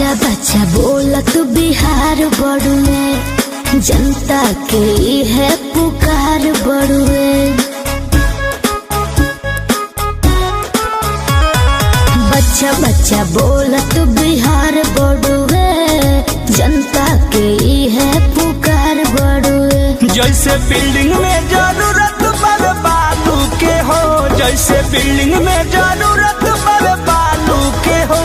बच्चा बच्चा बोलत बिहार बड़ुए, जनता के है पुकार बड़ुए। बच्चा बच्चा बोलत बिहार बड़ुए, जनता के है पुकार बड़ुए। जैसे बिल्डिंग में जरूरत पर बालू के हो, जैसे बिल्डिंग में जरूरत पर बालू के हो,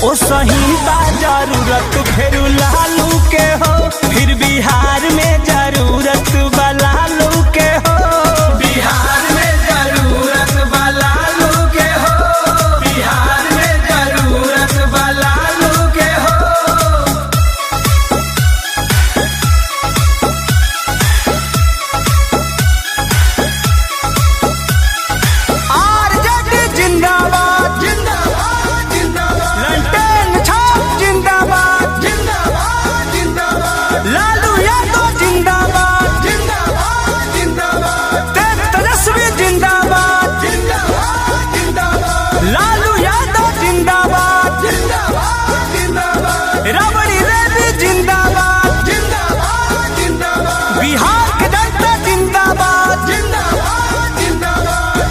ओ सही बा जरूरत फिर लालू के हो। फिर बिहार में जरूरत बा लालू के हो, बिहार में जरूरत बा लालू के हो, बिहार में जरूरत बा लालू के हो। राबड़ी रेड्डी जिंदाबाद, जिंदाबाद जिंदाबाद। बिहार के जनता जिंदाबाद, जिंदाबाद जिंदाबाद।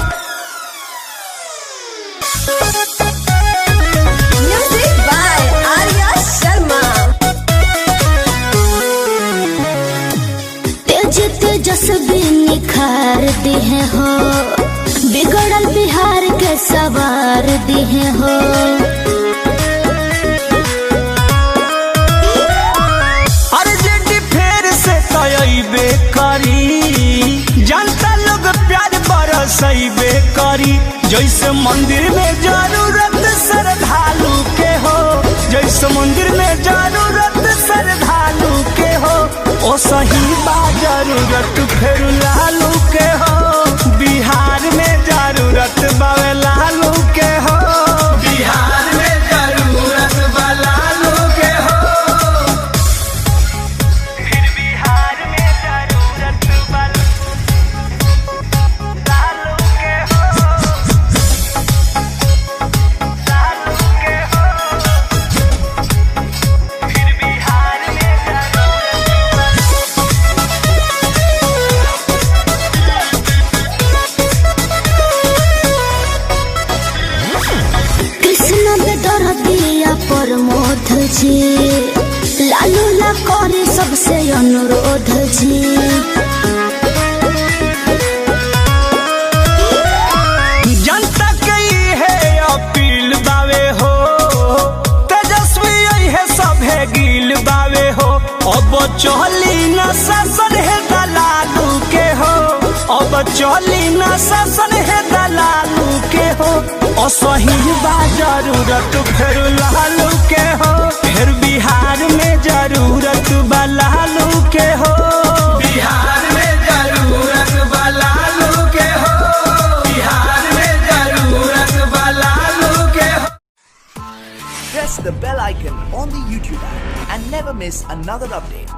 Music by Arya Sharma. तेज तेजस्वी निखार दिए हो, बिगड़ल बिहार के सवार दिए हो। जनता लोग प्यार बरसैबे करी, जैसे मंदिर में जरूरत श्रद्धालु के हो, जैसे मंदिर में जरूरत श्रद्धालु के हो, ओ सही बा जरूरत फिर लालू के हो। बिहार में जरूरत बावे लालू के हो, बिहार में जरूरत बा लालू के हो। फिर बिहार में जरूरत बा लालू के हो, लालू के हो। फिर बिहार में कृष्ण बेदर दिया प्रमोद जी, लालू ला करे सबसे अनुरोध जी। जनता के है अपील बावे हो, तेजस्वी है सभे गिल बावे हो। अब चली न शासन है दलालू के हो, अब चली न शासन है दलालू के हो, असही बा जरूरत फिर लालू के हो। फिर बिहार में जरूरत बा लालू के हो, बिहार में जरूरत बा लालू के हो, बिहार में जरूरत बा लालू के हो। Press the bell icon on the YouTube app and never miss another update.